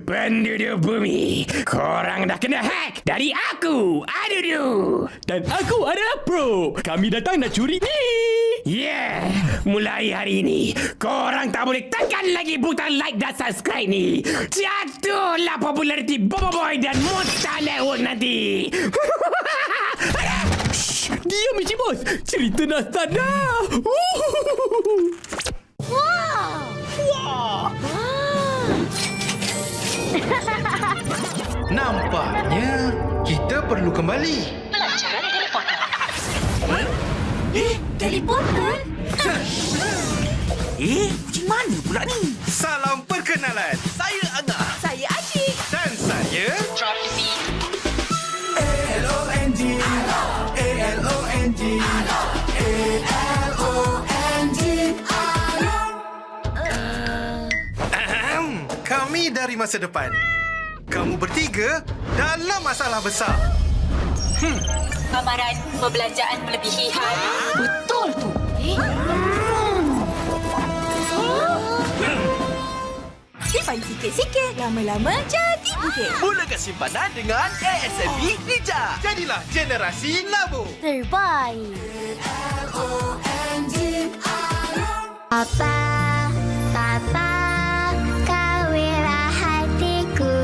Penduduk bumi, korang dah kena hack dari aku, Adudu. Dan aku adalah Pro. Kami datang nak curi ni. Yeah, mulai hari ini, korang tak boleh tekan lagi butang like dan subscribe ni. Jatuhlah populariti Bobo Boy dan Monster Network nanti. Shh, diam Michi Bos. Cerita dah start dah. Nampaknya kita perlu kembali. Pelajaran teleporter? Macam mana pula ni? Salam perkenalan. Saya Angah. Saya Asyik. Dan saya Drop the beat. kami dari masa depan. Kamu bertiga dalam masalah besar. Amaran perbelanjaan melebihi had. Betul tu. Simpan sikit-sikit, lama-lama jadi bukit. Mulakan simpanan dengan ASMB Ninja. Jadilah generasi labu. Terbaik. Papa, Papa, kawinlah hatiku.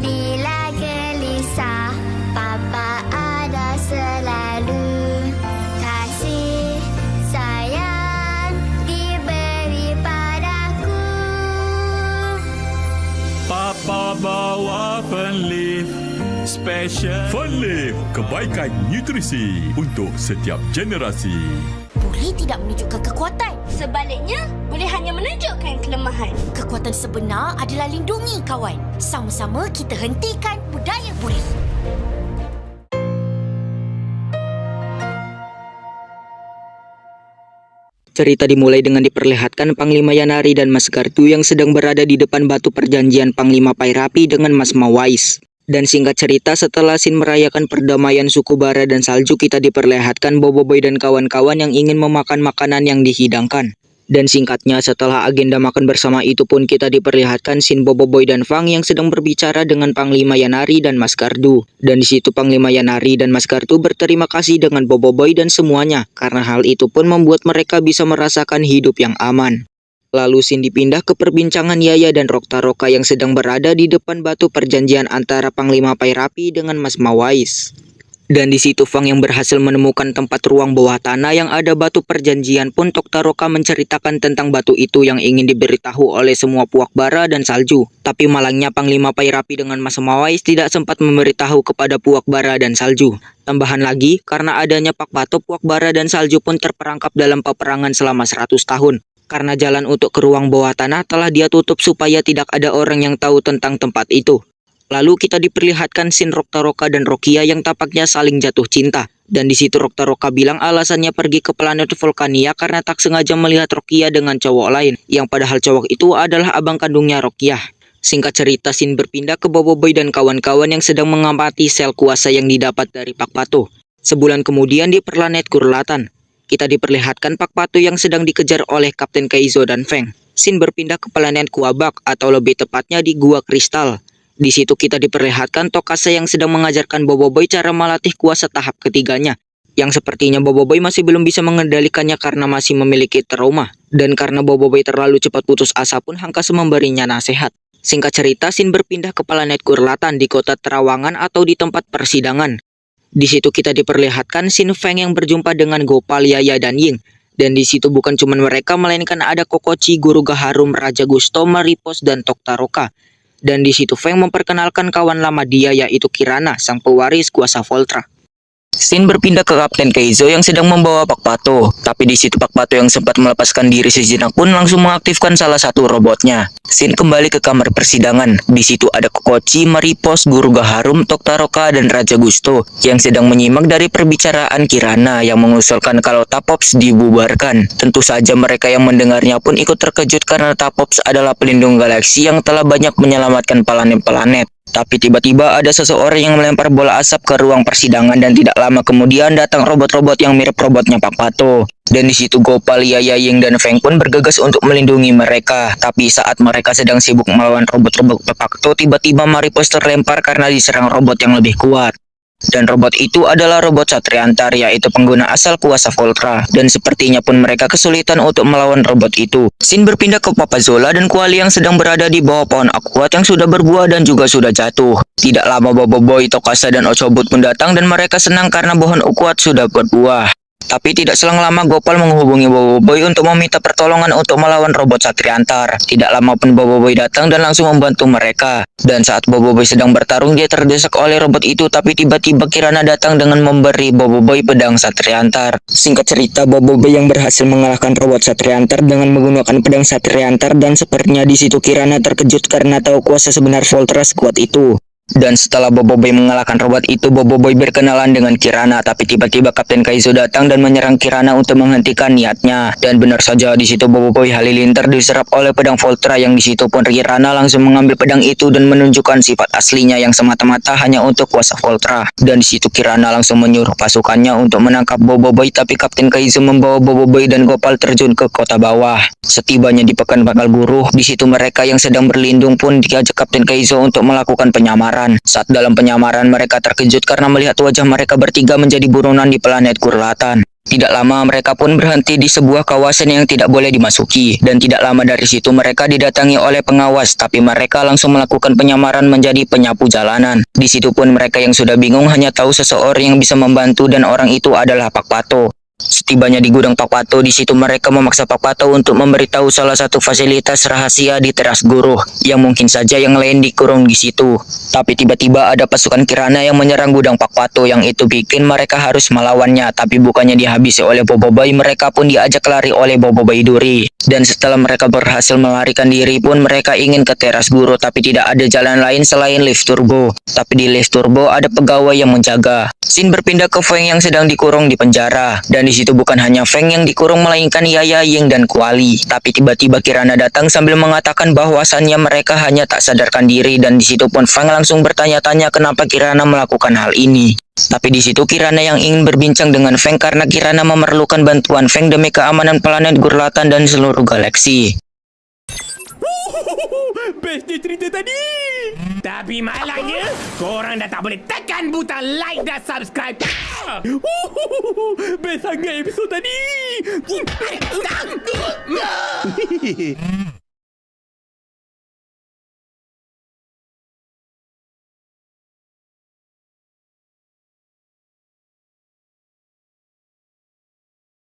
Bila gelisah, Papa ada selalu. Kasih sayang diberi padaku. Papa bawa Fenleaf Special. Fenleaf, kebaikan nutrisi untuk setiap generasi. Boleh tidak menunjukkan kekuatan. Sebaliknya, boleh hanya menunjukkan kelemahan. Kekuatan sebenar adalah lindungi kawan. Sama-sama kita hentikan budaya buli. Cerita dimulai dengan diperlihatkan Panglima Yanari dan Mas Gartu yang sedang berada di depan batu perjanjian Panglima Pairapi dengan Mas Mawais. Dan singkat cerita, setelah scene merayakan perdamaian suku Bara dan Salju, kita diperlihatkan Bobo Boy dan kawan-kawan yang ingin memakan makanan yang dihidangkan. Dan singkatnya, setelah agenda makan bersama itu pun kita diperlihatkan scene Bobo Boy dan Fang yang sedang berbicara dengan Panglima Yanari dan Mas Gardu. Dan di situ Panglima Yanari dan Mas Gardu berterima kasih dengan Bobo Boy dan semuanya, karena hal itu pun membuat mereka bisa merasakan hidup yang aman. Lalu scene dipindah ke perbincangan Yaya dan Rokta-Roka yang sedang berada di depan batu perjanjian antara Panglima Pairapi dengan Mas Mawais. Dan di situ Fang yang berhasil menemukan tempat ruang bawah tanah yang ada batu perjanjian pun Rokta-Roka menceritakan tentang batu itu yang ingin diberitahu oleh semua puak Bara dan Salju. Tapi malangnya Panglima Pairapi dengan Mas Mawais tidak sempat memberitahu kepada puak Bara dan Salju. Tambahan lagi, karena adanya Pak Bato, puak Bara dan Salju pun terperangkap dalam peperangan selama 100 tahun. Karena jalan untuk ke ruang bawah tanah telah dia tutup supaya tidak ada orang yang tahu tentang tempat itu. Lalu kita diperlihatkan scene Rokta-Roka dan Rokia yang tampaknya saling jatuh cinta. Dan di situ Rokta-Roka bilang alasannya pergi ke planet Volcania karena tak sengaja melihat Rokia dengan cowok lain, yang padahal cowok itu adalah abang kandungnya Rokia. Singkat cerita, scene berpindah ke Bobo Boy dan kawan-kawan yang sedang mengamati sel kuasa yang didapat dari Pak Pato. Sebulan kemudian di planet Kurlatan, kita diperlihatkan Pak Pato yang sedang dikejar oleh Kapten Kaizo dan Feng. Scene berpindah ke planet Kuabak atau lebih tepatnya di Gua Kristal. Di situ kita diperlihatkan Tokase yang sedang mengajarkan Bobo Boy cara melatih kuasa tahap ketiganya. Yang sepertinya Bobo Boy masih belum bisa mengendalikannya karena masih memiliki trauma. Dan karena Bobo Boy terlalu cepat putus asa pun Hangkase memberinya nasihat. Singkat cerita, scene berpindah ke planet Kurlatan di kota Terawangan atau di tempat persidangan. Di situ kita diperlihatkan scene Feng yang berjumpa dengan Gopal, Yaya, dan Ying. Dan di situ bukan cuma mereka, melainkan ada Kokochi, Guru Gaharum, Raja Gusto, Maripos, dan Rokta-Roka. Dan di situ Feng memperkenalkan kawan lama dia yaitu Kirana, sang pewaris kuasa Voltra. Scene berpindah ke Kapten Kaizo yang sedang membawa Pak Pato. Tapi di situ Pak Pato yang sempat melepaskan diri sejenak pun langsung mengaktifkan salah satu robotnya. Scene kembali ke kamar persidangan. Di situ ada Kokochi, Maripos, Guru Gaharum, Rokta-Roka, dan Raja Gusto yang sedang menyimak dari perbicaraan Kirana yang mengusulkan kalau Tapops dibubarkan. Tentu saja mereka yang mendengarnya pun ikut terkejut karena Tapops adalah pelindung galaksi yang telah banyak menyelamatkan planet-planet. Tapi tiba-tiba ada seseorang yang melempar bola asap ke ruang persidangan dan tidak lama kemudian datang robot-robot yang mirip robotnya Pak Pato. Dan di situ Gopal, Yaya, Ying, dan Feng pun bergegas untuk melindungi mereka. Tapi saat mereka sedang sibuk melawan robot-robot Pak Pato, tiba-tiba Maripos terlempar karena diserang robot yang lebih kuat. Dan robot itu adalah robot Satriantar, yaitu pengguna asal kuasa Voltra. Dan sepertinya pun mereka kesulitan untuk melawan robot itu. Scene berpindah ke Papa Zola dan Kuali yang sedang berada di bawah pohon akuat yang sudah berbuah dan juga sudah jatuh. Tidak lama Bobo Boy, Tokasa, dan Ochobut pun datang dan mereka senang karena pohon akuat sudah berbuah. Tapi tidak selang lama Gopal menghubungi Bobo Boy untuk meminta pertolongan untuk melawan robot Satriantar. Tidak lama pun Bobo Boy datang dan langsung membantu mereka. Dan saat Bobo Boy sedang bertarung, dia terdesak oleh robot itu, tapi tiba-tiba Kirana datang dengan memberi Bobo Boy pedang Satriantar. Singkat cerita, Bobo Boy yang berhasil mengalahkan robot Satriantar dengan menggunakan pedang Satriantar, dan sepertinya di situ Kirana terkejut karena tahu kuasa sebenar Voltra sekuat itu. Dan setelah Bobo Boy mengalahkan robot itu, Bobo Boy berkenalan dengan Kirana, tapi tiba-tiba Kapten Kaizo datang dan menyerang Kirana untuk menghentikan niatnya. Dan benar saja di situ Bobo Boy halilintar diserap oleh pedang Voltra, yang di situ pun Kirana langsung mengambil pedang itu dan menunjukkan sifat aslinya yang semata-mata hanya untuk kuasa Voltra. Dan di situ Kirana langsung menyuruh pasukannya untuk menangkap Bobo Boy, tapi Kapten Kaizo membawa Bobo Boy dan Gopal terjun ke kota bawah. Setibanya di Pekan Bakal Buruh, di situ mereka yang sedang berlindung pun diajak Kapten Kaizo untuk melakukan penyamaran. Saat dalam penyamaran mereka terkejut karena melihat wajah mereka bertiga menjadi buronan di planet Kurlatan. Tidak lama mereka pun berhenti di sebuah kawasan yang tidak boleh dimasuki. Dan tidak lama dari situ mereka didatangi oleh pengawas, tapi mereka langsung melakukan penyamaran menjadi penyapu jalanan. Di situ pun mereka yang sudah bingung hanya tahu seseorang yang bisa membantu, dan orang itu adalah Pak Pato. Setibanya di gudang Pak Pato, di situ mereka memaksa Pak Pato untuk memberitahu salah satu fasilitas rahasia di teras Guruh yang mungkin saja yang lain dikurung di situ. Tapi tiba-tiba ada pasukan Kirana yang menyerang gudang Pak Pato, yang itu bikin mereka harus melawannya. Tapi bukannya dihabisi oleh Bobo Boy, mereka pun diajak lari oleh Bobo Boy Duri. Dan setelah mereka berhasil melarikan diri pun mereka ingin ke teras Guruh, tapi tidak ada jalan lain selain lift turbo. Tapi di lift turbo ada pegawai yang menjaga. Scene berpindah ke Feng yang sedang dikurung di penjara. Dan di situ bukan hanya Feng yang dikurung, melainkan Yaya, Ying, dan Kuali. Tapi tiba-tiba Kirana datang sambil mengatakan bahwasannya mereka hanya tak sadarkan diri, dan di situ pun Feng langsung bertanya-tanya kenapa Kirana melakukan hal ini. Tapi di situ Kirana yang ingin berbincang dengan Feng karena Kirana memerlukan bantuan Feng demi keamanan planet Gurlatan dan seluruh galaksi. Bestnya cerita tadi. Tapi malangnya, korang dah tak boleh tekan butang like dan subscribe. Best sangat episod tadi.